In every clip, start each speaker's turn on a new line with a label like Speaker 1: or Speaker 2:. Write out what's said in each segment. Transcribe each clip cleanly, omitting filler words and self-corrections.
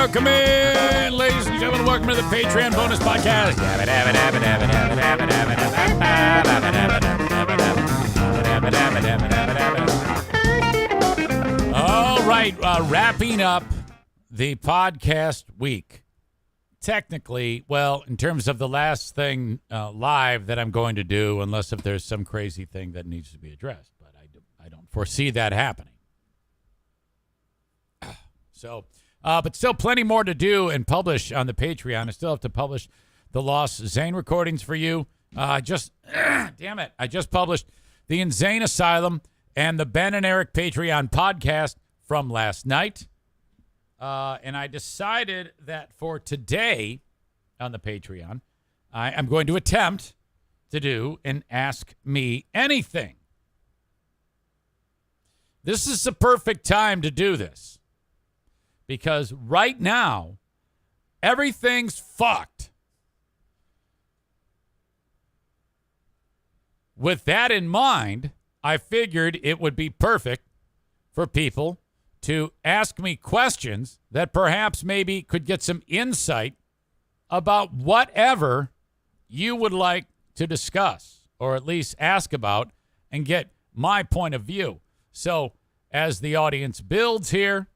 Speaker 1: Welcome in, ladies and gentlemen. Welcome to the Patreon bonus podcast. All right, wrapping up the podcast week. Technically, well, in terms of the last thing live that I'm going to do, unless if there's some crazy thing that needs to be addressed, but I don't foresee that happening. So, but still plenty more to do and publish on the Patreon. I still have to publish the Lost Zane recordings for you. I just published the Insane Asylum and the Ben and Eric Patreon podcast from last night. And I decided that for today on the Patreon, I'm going to attempt to do an Ask Me Anything. This is the perfect time to do this because right now, everything's fucked. With that in mind, I figured it would be perfect for people to ask me questions that perhaps maybe could get some insight about whatever you would like to discuss or at least ask about and get my point of view. So as the audience builds here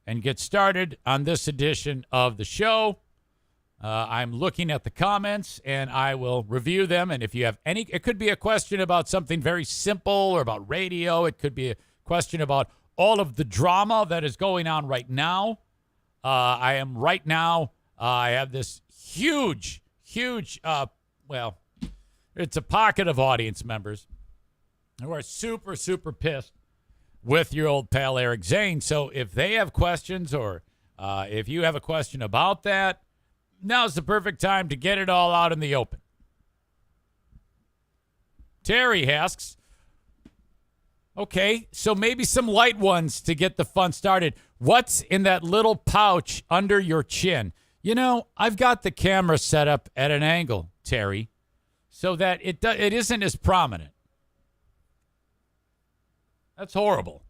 Speaker 1: and gets started on this edition of the show, I'm looking at the comments and I will review them. And if you have any, it could be a question about something very simple or about radio. It could be a question about all of the drama that is going on right now. I have this huge, it's a pocket of audience members who are super, super pissed with your old pal Eric Zane. So if they have questions or if you have a question about that, now's the perfect time to get it all out in the open. Terry asks, okay, so maybe some light ones to get the fun started. What's in that little pouch under your chin? You know, I've got the camera set up at an angle, Terry, so that it isn't as prominent. That's horrible.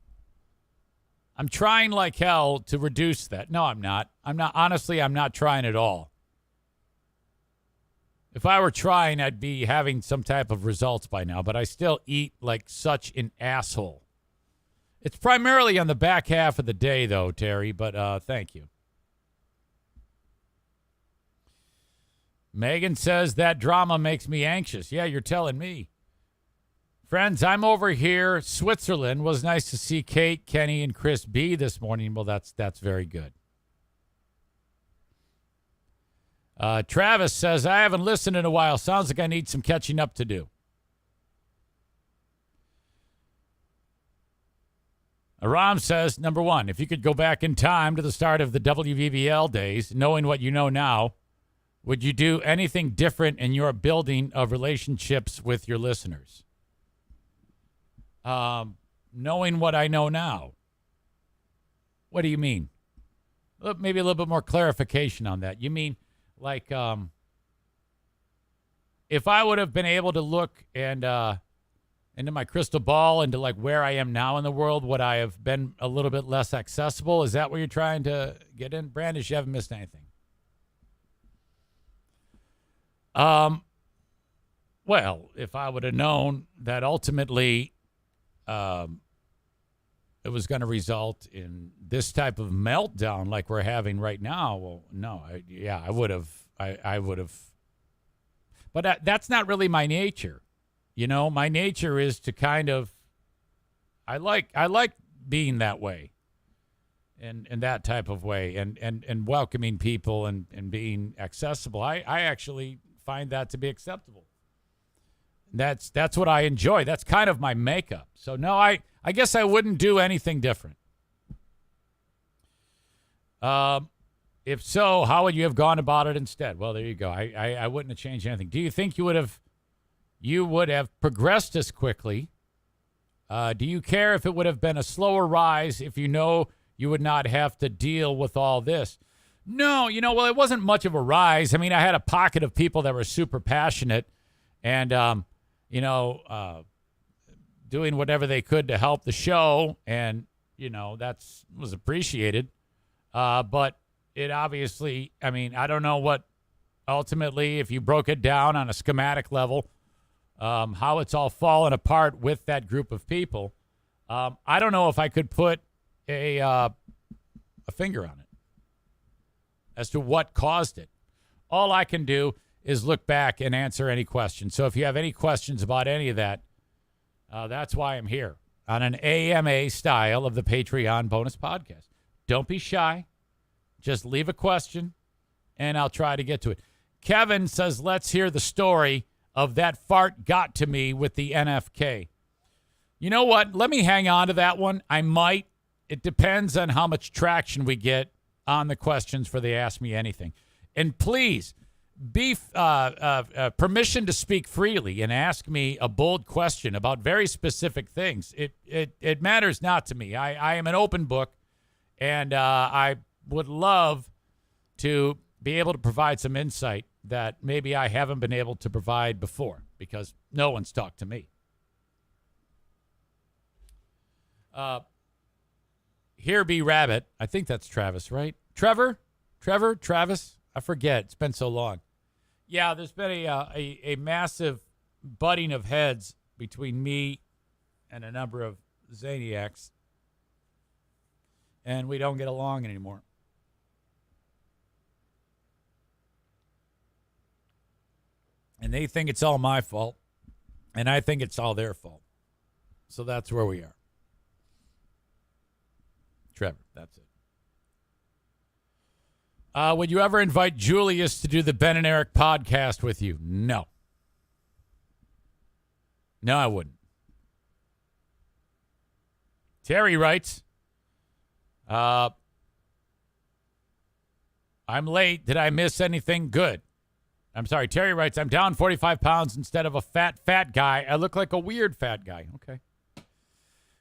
Speaker 1: I'm trying like hell to reduce that. No, I'm not. Honestly, I'm not trying at all. If I were trying, I'd be having some type of results by now, but I still eat like such an asshole. It's primarily on the back half of the day, though, Terry, but thank you. Megan says that drama makes me anxious. Yeah, you're telling me. Friends, I'm over here. Switzerland. Was nice to see Kate, Kenny, and Chris B this morning. Well, that's very good. Travis says, I haven't listened in a while. Sounds like I need some catching up to do. Aram says, number one, if you could go back in time to the start of the WVBL days, knowing what you know now, would you do anything different in your building of relationships with your listeners? Knowing what I know now. What do you mean? Maybe a little bit more clarification on that. You mean like if I would have been able to look and into my crystal ball into like where I am now in the world, would I have been a little bit less accessible? Is that what you're trying to get in? Brandish, you haven't missed anything. Well, if I would have known that ultimately it was going to result in this type of meltdown like we're having right now, well, no, I would have. I would have. But that's not really my nature. You know, my nature is to kind of, I like being that way and that type of way and welcoming people and being accessible. I actually find that to be acceptable. That's what I enjoy. That's kind of my makeup. So no, I guess I wouldn't do anything different. If so, how would you have gone about it instead? Well, there you go. I wouldn't have changed anything. Do you think you would have progressed as quickly? Do you care if it would have been a slower rise if you know you would not have to deal with all this? No, well, it wasn't much of a rise. I mean, I had a pocket of people that were super passionate and, doing whatever they could to help the show. And, that was appreciated. But it obviously, I mean, I don't know what ultimately, if you broke it down on a schematic level, how it's all fallen apart with that group of people. I don't know if I could put a finger on it as to what caused it. All I can do is look back and answer any questions. So if you have any questions about any of that, that's why I'm here on an AMA style of the Patreon bonus podcast. Don't be shy. Just leave a question, and I'll try to get to it. Kevin says, let's hear the story of that fart got to me with the NFK. You know what? Let me hang on to that one. I might. It depends on how much traction we get on the questions for the Ask Me Anything. And please, be permission to speak freely and ask me a bold question about very specific things. It matters not to me. I am an open book, and I would love to be able to provide some insight that maybe I haven't been able to provide before because no one's talked to me. Here be Rabbit. I think that's Travis, right? Trevor? Travis? I forget. It's been so long. Yeah, there's been a massive butting of heads between me and a number of Zaniacs, and we don't get along anymore. And they think it's all my fault, and I think it's all their fault. So that's where we are. Trevor, that's it. Would you ever invite Julius to do the Ben and Eric podcast with you? No. No, I wouldn't. Terry writes, I'm late. Did I miss anything good? I'm sorry. Terry writes, I'm down 45 pounds instead of a fat guy. I look like a weird fat guy. Okay.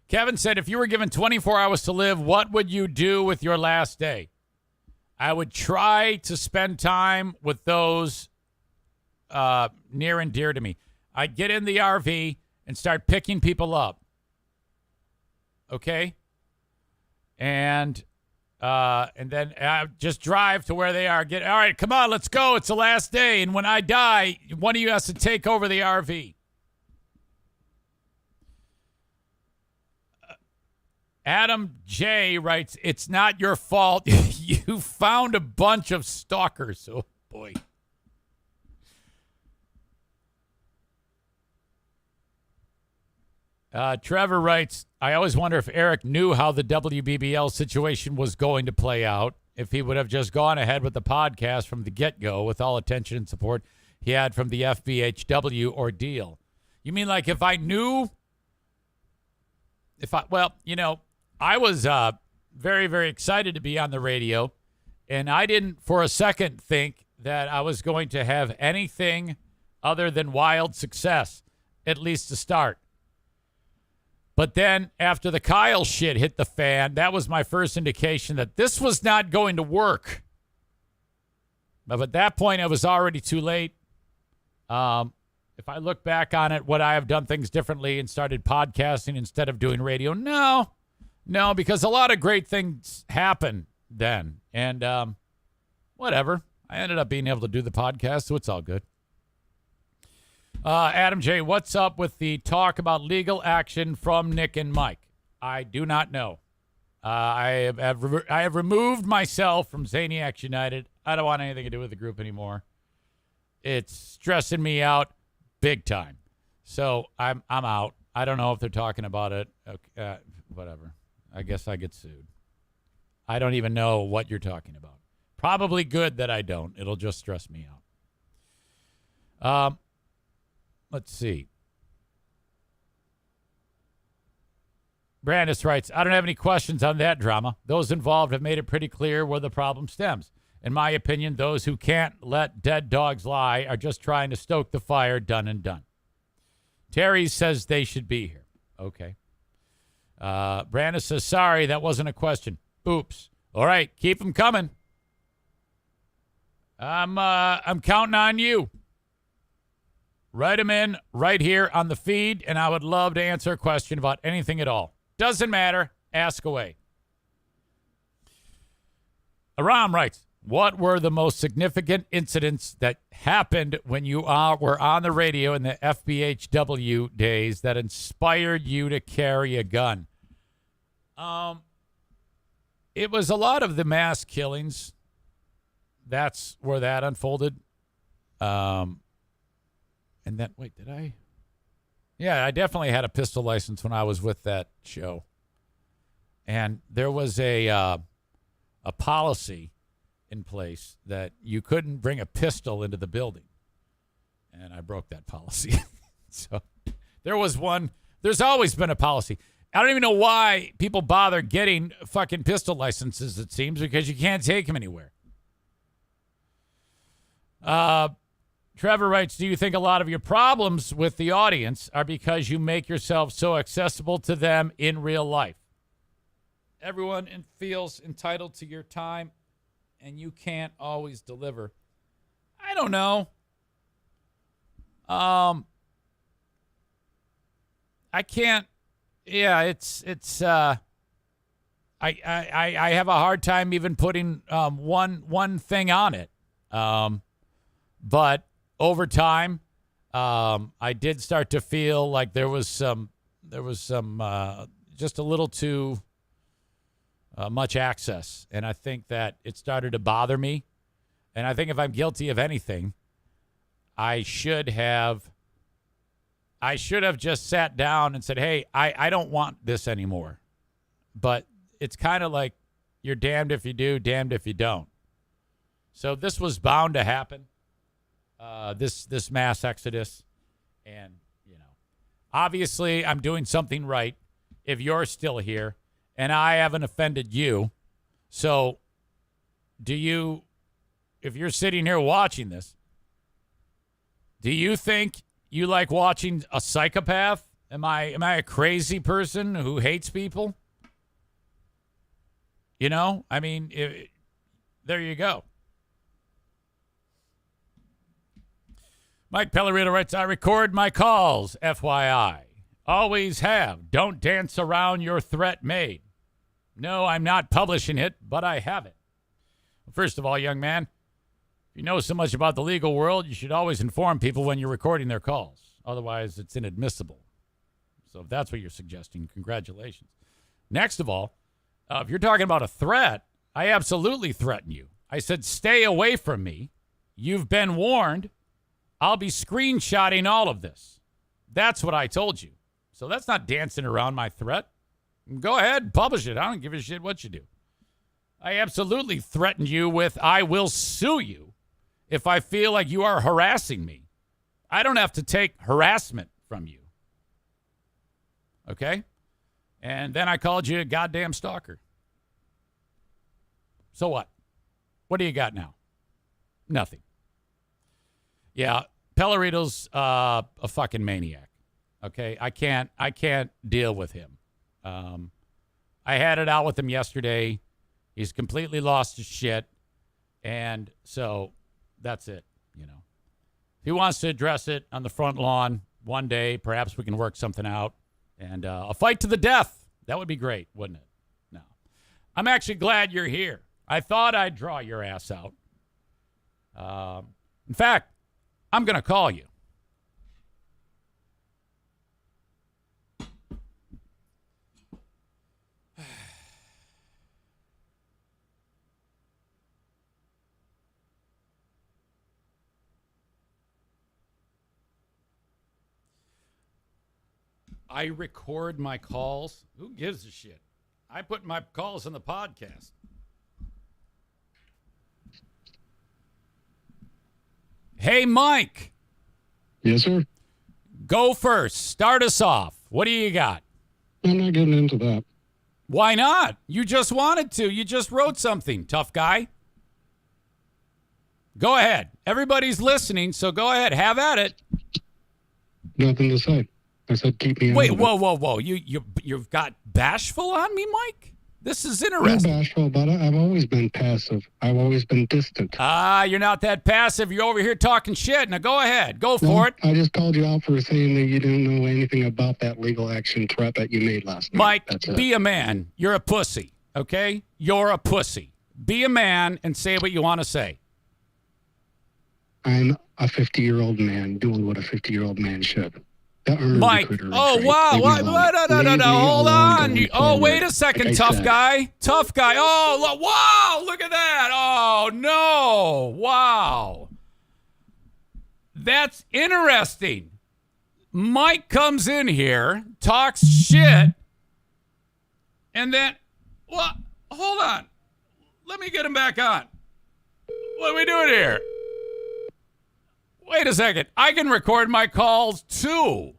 Speaker 1: Kevin said, if you were given 24 hours to live, what would you do with your last day? I would try to spend time with those near and dear to me. I'd get in the RV and start picking people up. Okay? And then just drive to where they are. All right, come on, let's go. It's the last day. And when I die, one of you has to take over the RV. Adam J. writes, it's not your fault. You found a bunch of stalkers. Oh, boy. Trevor writes, I always wonder if Eric knew how the WBBL situation was going to play out, if he would have just gone ahead with the podcast from the get-go with all attention and support he had from the Fbhw ordeal. You mean like if I knew? Well, you know, I was very, very excited to be on the radio, and I didn't for a second think that I was going to have anything other than wild success, at least to start. But then after the Kyle shit hit the fan, that was my first indication that this was not going to work. But at that point, it was already too late. If I look back on it, would I have done things differently and started podcasting instead of doing radio? No, because a lot of great things happen then. And whatever. I ended up being able to do the podcast, so it's all good. Adam J., what's up with the talk about legal action from Nick and Mike? I do not know. I have removed myself from Zaniacs United. I don't want anything to do with the group anymore. It's stressing me out big time. So I'm out. I don't know if they're talking about it. Okay, whatever. I guess I get sued. I don't even know what you're talking about. Probably good that I don't. It'll just stress me out. Let's see. Brandis writes, I don't have any questions on that drama. Those involved have made it pretty clear where the problem stems. In my opinion, those who can't let dead dogs lie are just trying to stoke the fire. Done and done. Terry says they should be here. Okay. Brandis says, sorry, that wasn't a question. Oops. All right, keep them coming. I'm counting on you. Write them in right here on the feed, and I would love to answer a question about anything at all. Doesn't matter. Ask away. Aram writes, what were the most significant incidents that happened when you were on the radio in the Fbhw days that inspired you to carry a gun? It was a lot of the mass killings. That's where that unfolded. And then, wait, did I? Yeah, I definitely had a pistol license when I was with that show. And there was a policy in place that you couldn't bring a pistol into the building. And I broke that policy. So there was one. There's always been a policy. I don't even know why people bother getting fucking pistol licenses, it seems, because you can't take them anywhere. Trevor writes, do you think a lot of your problems with the audience are because you make yourself so accessible to them in real life? Everyone feels entitled to your time, and you can't always deliver. I don't know. I can't. Yeah, it's. I have a hard time even putting one thing on it. But over time, I did start to feel like there was some just a little too much access, and I think that it started to bother me. And I think if I'm guilty of anything, I should have just sat down and said, hey, I don't want this anymore. But it's kind of like you're damned if you do, damned if you don't. So this was bound to happen, this mass exodus. And, obviously I'm doing something right if you're still here and I haven't offended you. So if you're sitting here watching this, do you think you like watching a psychopath? Am I a crazy person who hates people? I mean, there you go. Mike Pellerito writes, I record my calls, FYI. Always have. Don't dance around your threat made. No, I'm not publishing it, but I have it. First of all, young man, if you know so much about the legal world, you should always inform people when you're recording their calls. Otherwise, it's inadmissible. So if that's what you're suggesting, congratulations. Next of all, if you're talking about a threat, I absolutely threaten you. I said, stay away from me. You've been warned. I'll be screenshotting all of this. That's what I told you. So that's not dancing around my threat. Go ahead, publish it. I don't give a shit what you do. I absolutely threatened you with, I will sue you if I feel like you are harassing me. I don't have to take harassment from you. Okay? And then I called you a goddamn stalker. So what? What do you got now? Nothing. Yeah, Pellerito's a fucking maniac. Okay? I can't deal with him. I had it out with him yesterday. He's completely lost his shit. And so that's it, If he wants to address it on the front lawn one day, perhaps we can work something out. And a fight to the death. That would be great, wouldn't it? No. I'm actually glad you're here. I thought I'd draw your ass out. In fact, I'm going to call you. I record my calls. Who gives a shit? I put my calls on the podcast. Hey, Mike.
Speaker 2: Yes, sir.
Speaker 1: Go first. Start us off. What do you got?
Speaker 2: I'm not getting into that.
Speaker 1: Why not? You just wanted to. You just wrote something, tough guy. Go ahead. Everybody's listening, so go ahead. Have at it.
Speaker 2: Nothing to say. I said keep me.
Speaker 1: Wait, whoa. You've got bashful on me, Mike? This is
Speaker 2: I'm
Speaker 1: interesting.
Speaker 2: not bashful about it. I've always been passive. I've always been distant.
Speaker 1: You're not that passive. You're over here talking shit. Now go ahead. Go for it.
Speaker 2: I just called you out for saying that you didn't know anything about that legal action threat that you made last night.
Speaker 1: Mike, be a man. You're a pussy, okay? You're a pussy. Be a man and say what you want to say.
Speaker 2: I'm a 50-year-old man doing what a 50-year-old man should. The armored
Speaker 1: Mike.
Speaker 2: recruiter is
Speaker 1: Oh,
Speaker 2: right.
Speaker 1: wow.
Speaker 2: Leave me
Speaker 1: What?
Speaker 2: alone.
Speaker 1: No.
Speaker 2: Leave me
Speaker 1: Hold
Speaker 2: alone
Speaker 1: on.
Speaker 2: going
Speaker 1: Oh, wait
Speaker 2: forward.
Speaker 1: a second,
Speaker 2: Like I
Speaker 1: tough
Speaker 2: said.
Speaker 1: guy. Tough guy. Oh, wow. Look at that. Oh, no. Wow. That's interesting. Mike comes in here, talks shit, and then, well, hold on. Let me get him back on. What are we doing here? Wait a second. I can record my calls too.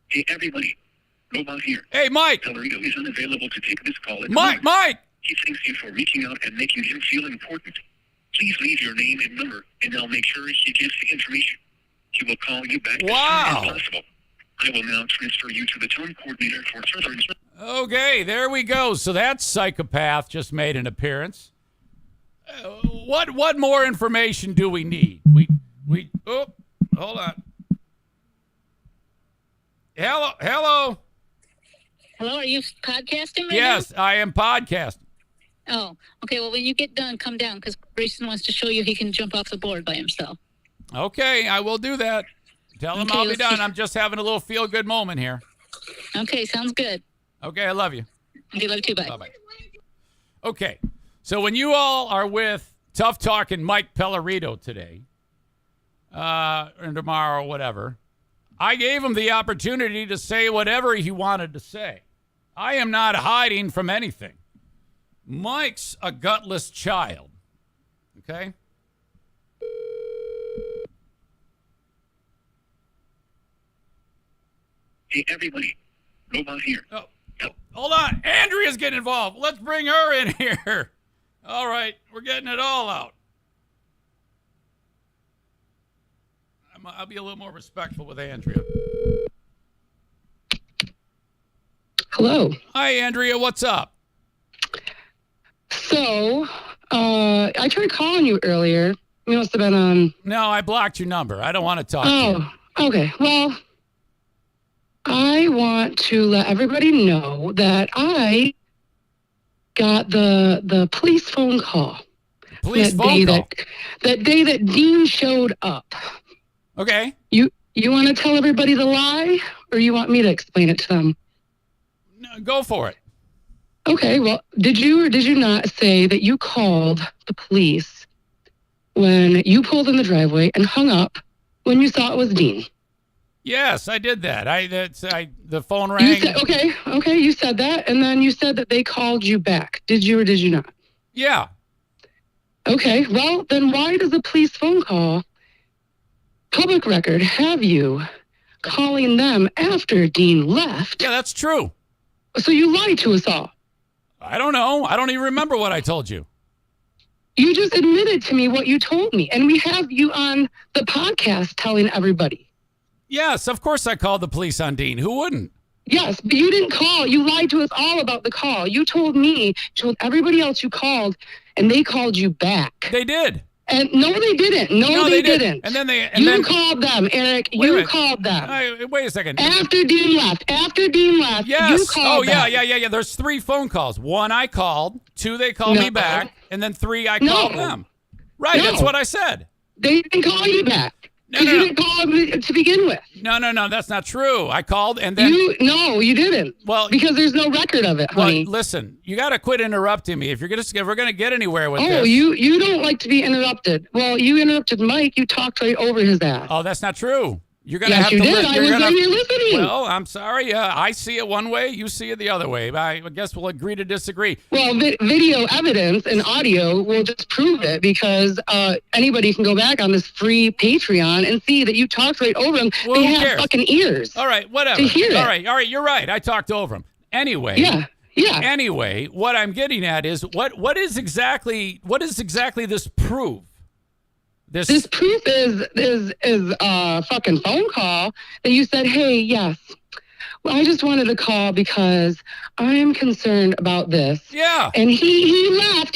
Speaker 3: Hey, everybody. Robot here.
Speaker 1: Hey, Mike.
Speaker 3: Pellerito is unavailable to take this call at the
Speaker 1: Mike.
Speaker 3: moment. He thanks you for reaching out and making him feel important. Please leave your name and number, and I'll make sure he gets the information. He will call you back
Speaker 1: Wow.
Speaker 3: as soon as possible. I will now transfer you to the tone coordinator for further instructions.
Speaker 1: Okay, there we go. So that psychopath just made an appearance. What more information do we need? Oh, hold on. Hello.
Speaker 4: Hello, are you podcasting right
Speaker 1: Yes, I am podcasting.
Speaker 4: now? Oh, okay. Well, when you get done, come down because Grayson wants to show you he can jump off the board by himself.
Speaker 1: Okay, I will do that. Tell him
Speaker 4: Okay,
Speaker 1: I'll be
Speaker 4: let's
Speaker 1: done.
Speaker 4: see.
Speaker 1: I'm just having a little feel-good moment here.
Speaker 4: Okay, sounds good.
Speaker 1: Okay, I love you.
Speaker 4: Okay, love you too. Bye.
Speaker 1: Bye-bye. Okay, so when you all are with Tough Talking Mike Pellerito today, or tomorrow, whatever, I gave him the opportunity to say whatever he wanted to say. I am not hiding from anything. Mike's a gutless child. Okay?
Speaker 3: Hey, everybody. Robot here.
Speaker 1: Oh, hold on. Andrea's getting involved. Let's bring her in here. All right. We're getting it all out. I'll be a little more respectful with Andrea.
Speaker 5: Hello.
Speaker 1: Hi, Andrea. What's up?
Speaker 5: So, I tried calling you earlier. You must have been on.
Speaker 1: No, I blocked your number. I don't want to talk to you.
Speaker 5: Oh, okay. Well, I want to let everybody know that I got the police phone call.
Speaker 1: Police
Speaker 5: that
Speaker 1: phone
Speaker 5: day
Speaker 1: call.
Speaker 5: That day that Dean showed up.
Speaker 1: Okay.
Speaker 5: You want to tell everybody the lie, or you want me to explain it to them?
Speaker 1: No, go for it.
Speaker 5: Okay. Well, did you or did you not say that you called the police when you pulled in the driveway and hung up when you saw it was Dean?
Speaker 1: Yes, I did that. The phone rang.
Speaker 5: You said, okay, you said that, and then you said that they called you back. Did you or did you not?
Speaker 1: Yeah.
Speaker 5: Okay, well, then why does a police phone call, public record, have you calling them after Dean left?
Speaker 1: Yeah, that's true.
Speaker 5: So you lied to us all.
Speaker 1: I don't know. I don't even remember what I told you.
Speaker 5: You just admitted to me what you told me, and we have you on the podcast telling everybody.
Speaker 1: Yes, of course I called the police on Dean. Who wouldn't?
Speaker 5: Yes, but you didn't call. You lied to us all about the call. You told me, told everybody else you called, and they called you back.
Speaker 1: They did.
Speaker 5: And no, they didn't. No, they didn't.
Speaker 1: And then they.
Speaker 5: You called them, Eric.
Speaker 1: Wait a
Speaker 5: You
Speaker 1: minute.
Speaker 5: called them.
Speaker 1: Wait a second.
Speaker 5: After Dean left,
Speaker 1: Yes.
Speaker 5: you called them.
Speaker 1: Yeah. There's 3 phone calls. 1 I called. 2 they called me
Speaker 5: No.
Speaker 1: back, and then 3 I
Speaker 5: No.
Speaker 1: called them. Right.
Speaker 5: No.
Speaker 1: That's what I said.
Speaker 5: They didn't call you back.
Speaker 1: No.
Speaker 5: You didn't call them to begin with.
Speaker 1: No. That's not true. I called, and then.
Speaker 5: You didn't.
Speaker 1: Well,
Speaker 5: because there's no record of it, honey.
Speaker 1: Well, listen, you got to quit interrupting me if we're gonna get anywhere with
Speaker 5: Oh,
Speaker 1: this.
Speaker 5: you don't like to be interrupted. Well, you interrupted Mike. You talked right over his ass.
Speaker 1: Oh, that's not true. You're gonna
Speaker 5: Yes,
Speaker 1: have
Speaker 5: you
Speaker 1: to.
Speaker 5: did. I was in here listening.
Speaker 1: Well, I'm sorry. I see it one way. You see it the other way. I guess we'll agree to disagree.
Speaker 5: Well, video evidence and audio will just prove it because anybody can go back on this free Patreon and see that you talked right over them.
Speaker 1: Well,
Speaker 5: they
Speaker 1: who
Speaker 5: have
Speaker 1: cares?
Speaker 5: fucking ears.
Speaker 1: All right, whatever.
Speaker 5: To hear it.
Speaker 1: All right. You're right. I talked over him. Anyway.
Speaker 5: Yeah.
Speaker 1: Anyway, what I'm getting at is what is exactly this proof?
Speaker 5: This proof is a fucking phone call that you said, hey, yes. Well, I just wanted to call because I'm concerned about this.
Speaker 1: Yeah.
Speaker 5: And he left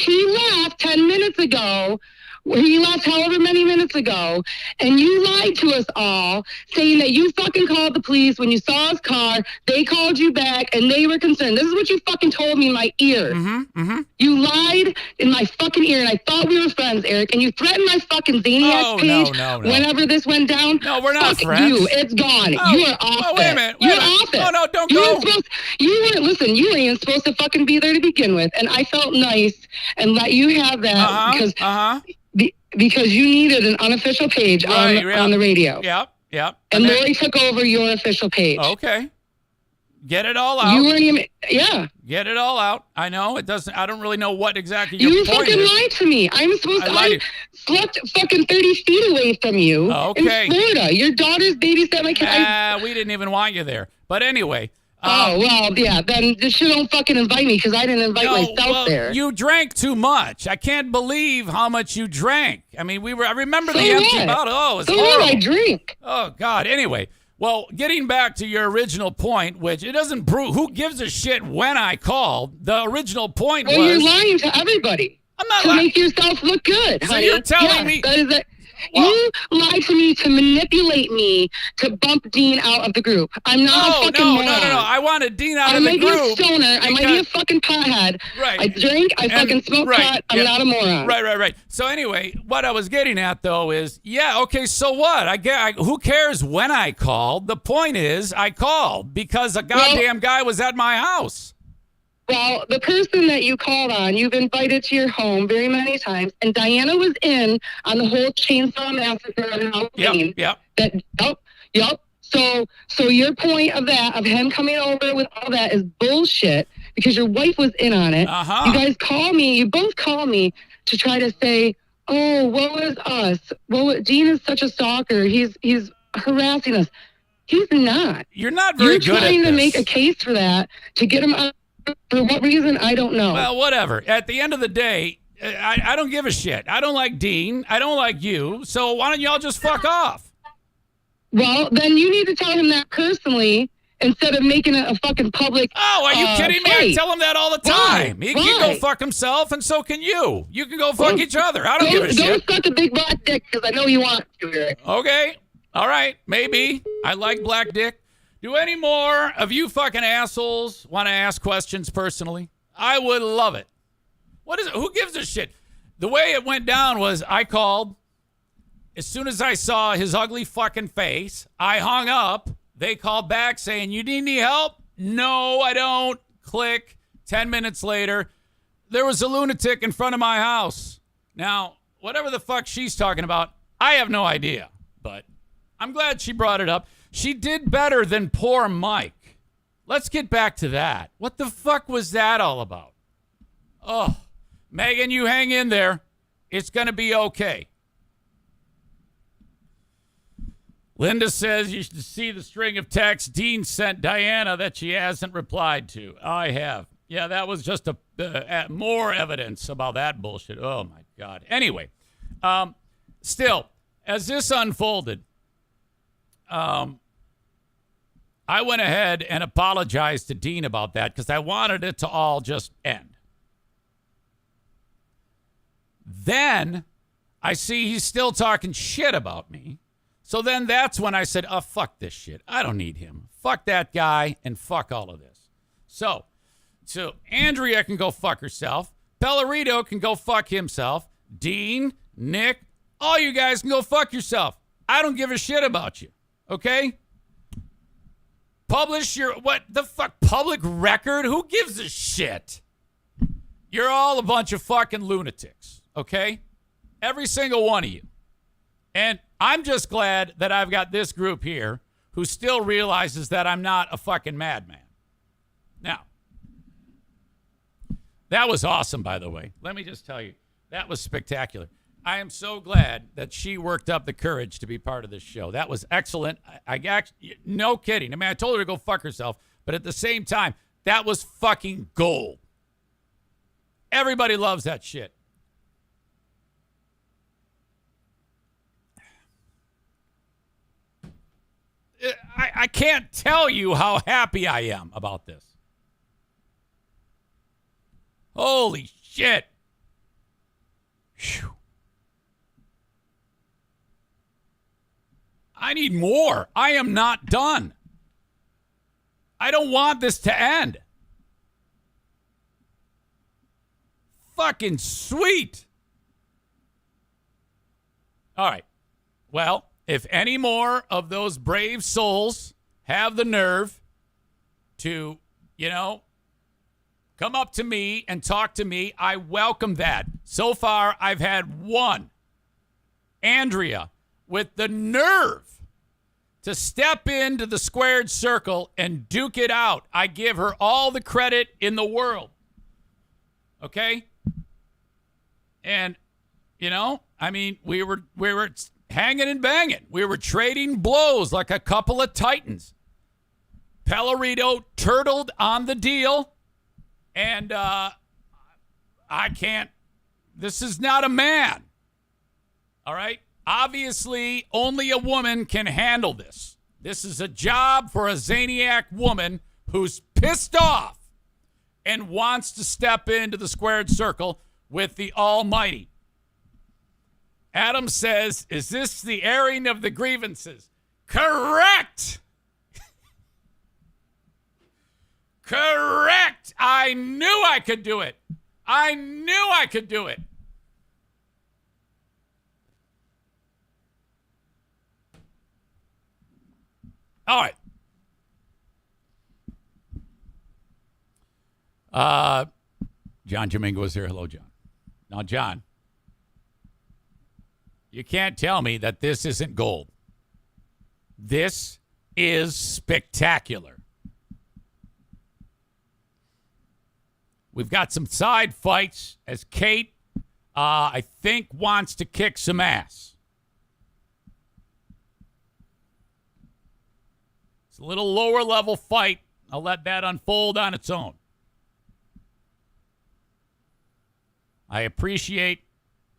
Speaker 5: 10 minutes ago He left however many minutes ago, and you lied to us all, saying that you fucking called the police when you saw his car. They called you back, and they were concerned. This is what you fucking told me in my ear. You lied in my fucking ear, and I thought we were friends, Eric. And you threatened my fucking Zaniac page whenever this went down.
Speaker 1: No, we're not
Speaker 5: Fuck
Speaker 1: friends.
Speaker 5: You, it's gone. You are off
Speaker 1: wait a minute.
Speaker 5: You're off it.
Speaker 1: No, don't
Speaker 5: you
Speaker 1: go.
Speaker 5: Weren't supposed, you weren't, listen, you weren't even supposed to fucking be there to begin with. And I felt nice and let you have that because you needed an unofficial page on the radio.
Speaker 1: Yep.
Speaker 5: And Lori took over your official page.
Speaker 1: Okay. Get it all out.
Speaker 5: You weren't even,
Speaker 1: Get it all out. I know it doesn't. I don't really know what exactly
Speaker 5: you
Speaker 1: your point
Speaker 5: fucking
Speaker 1: is.
Speaker 5: lied to me. I slept fucking 30 feet away from you in Florida. Your daughter's babysat my kid.
Speaker 1: We didn't even want you there. But anyway.
Speaker 5: Then just don't fucking invite me because I didn't invite myself there.
Speaker 1: You drank too much. I can't believe how much you drank. I mean, I remember the empty bottle. Oh, it was horrible.
Speaker 5: I drink.
Speaker 1: Oh, God. Anyway. Well, getting back to your original point, which it doesn't prove who gives a shit when I called. The original point was...
Speaker 5: Well, you're lying to everybody.
Speaker 1: I'm not
Speaker 5: to
Speaker 1: lying.
Speaker 5: make yourself look good,
Speaker 1: So
Speaker 5: honey.
Speaker 1: you're telling me...
Speaker 5: That is it. You lied to me to manipulate me to bump Dean out of the group. I'm not a fucking moron.
Speaker 1: No. I wanted Dean out of the
Speaker 5: group. I might be a stoner. I might be a fucking pothead.
Speaker 1: Right.
Speaker 5: I drink. I fucking smoke pot. I'm not a moron.
Speaker 1: Right. So anyway, what I was getting at, though, is, okay, so what? Who cares when I called? The point is I called because a goddamn guy was at my house.
Speaker 5: Well, the person that you called on, you've invited to your home very many times, and Diana was in on the whole chainsaw massacre on Halloween. Yep. So your point of him coming over with all that is bullshit because your wife was in on it. You guys you both call me to try to say, oh, what was us? Well, Dean is such a stalker. He's harassing us. He's not.
Speaker 1: You're not very good at this.
Speaker 5: You're trying to make a case for that to get him out. For what reason, I don't know.
Speaker 1: Well, whatever. At the end of the day, I don't give a shit. I don't like Dean. I don't like you. So why don't y'all just fuck off?
Speaker 5: Well, then you need to tell him that personally instead of making it a fucking public
Speaker 1: Oh, are you kidding me? I tell him that all the time. He can go fuck himself, and so can you. You can go fuck each other. I don't give a shit.
Speaker 5: Go suck a big black dick because I know you want to, Eric.
Speaker 1: Okay. All right. Maybe. I like black dick. Do any more of you fucking assholes want to ask questions personally? I would love it. What is it? Who gives a shit? The way it went down was I called. As soon as I saw his ugly fucking face, I hung up. They called back saying, you need any help? No, I don't. Click. 10 minutes later, there was a lunatic in front of my house. Now, whatever the fuck she's talking about, I have no idea. But I'm glad she brought it up. She did better than poor Mike. Let's get back to that. What the fuck was that all about? Oh, Megan, you hang in there. It's going to be okay. Linda says you should see the string of texts Dean sent Diana that she hasn't replied to. I have. Yeah, that was just more evidence about that bullshit. Oh, my God. Anyway, still, as this unfolded, I went ahead and apologized to Dean about that because I wanted it to all just end. Then I see he's still talking shit about me. So then that's when I said, oh, fuck this shit. I don't need him. Fuck that guy and fuck all of this. So Andrea can go fuck herself. Pellerito can go fuck himself. Dean, Nick, all you guys can go fuck yourself. I don't give a shit about you. Okay? Publish your, what the fuck, public record? Who gives a shit? You're all a bunch of fucking lunatics, okay? Every single one of you. And I'm just glad that I've got this group here who still realizes that I'm not a fucking madman. Now, that was awesome, by the way. Let me just tell you, that was spectacular. I am so glad that she worked up the courage to be part of this show. That was excellent. I actually, no kidding. I mean, I told her to go fuck herself, but at the same time, that was fucking gold. Everybody loves that shit. I can't tell you how happy I am about this. Holy shit. Whew. I need more. I am not done. I don't want this to end. Fucking sweet. All right. Well, if any more of those brave souls have the nerve to, come up to me and talk to me, I welcome that. So far, I've had one, Andrea, with the nerve to step into the squared circle and duke it out. I give her all the credit in the world. Okay? And, we were hanging and banging. We were trading blows like a couple of titans. Pellerito turtled on the deal. And I can't. This is not a man. All right? Obviously, only a woman can handle this. This is a job for a Zaniac woman who's pissed off and wants to step into the squared circle with the Almighty. Adam says, is this the airing of the grievances? Correct! Correct! I knew I could do it. I knew I could do it. All right. John Domingo is here. Hello, John. Now, John, you can't tell me that this isn't gold. This is spectacular. We've got some side fights as Kate, I think, wants to kick some ass. It's a little lower level fight. I'll let that unfold on its own. I appreciate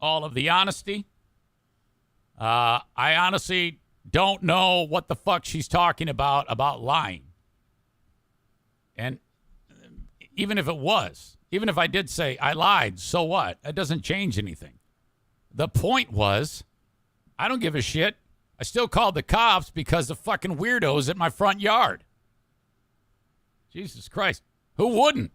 Speaker 1: all of the honesty. I honestly don't know what the fuck she's talking about lying. And even if I did say I lied, so what? That doesn't change anything. The point was, I don't give a shit. I still called the cops because of fucking weirdos at my front yard. Jesus Christ. Who wouldn't?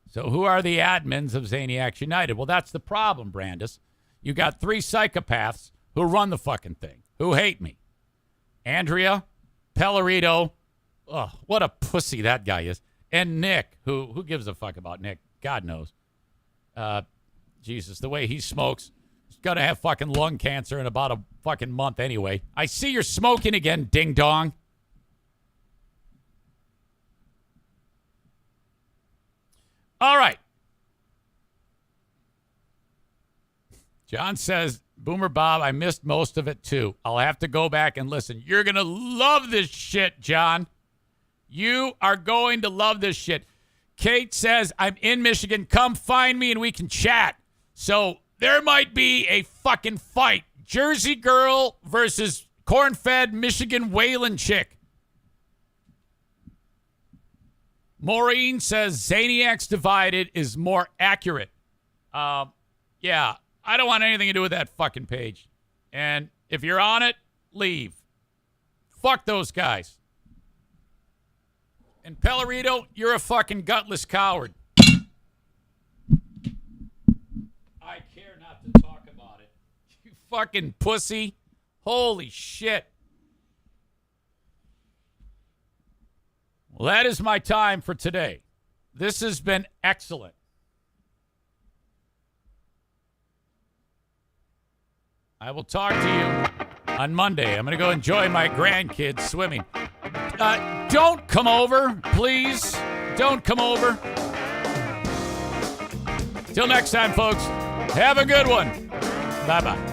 Speaker 1: So who are the admins of Zaniacs United? Well, that's the problem, Brandis. You got 3 psychopaths who run the fucking thing, who hate me. Andrea, Pellerito, oh, what a pussy that guy is. And Nick, who gives a fuck about Nick? God knows. Jesus, the way he smokes, he's going to have fucking lung cancer in about a fucking month anyway. I see you're smoking again, ding dong. All right. John says, Boomer Bob, I missed most of it too. I'll have to go back and listen. You're going to love this shit, John. You are going to love this shit. Kate says, I'm in Michigan. Come find me and we can chat. So there might be a fucking fight. Jersey girl versus corn-fed Michigan whaling chick. Maureen says Zaniacs Divided is more accurate. Yeah, I don't want anything to do with that fucking page. And if you're on it, leave. Fuck those guys. And Pellerito, you're a fucking gutless coward. I care not to talk about it. You fucking pussy. Holy shit. Well, that is my time for today. This has been excellent. I will talk to you on Monday. I'm going to go enjoy my grandkids swimming. Don't come over, please. Don't come over. Till next time, folks. Have a good one. Bye-bye.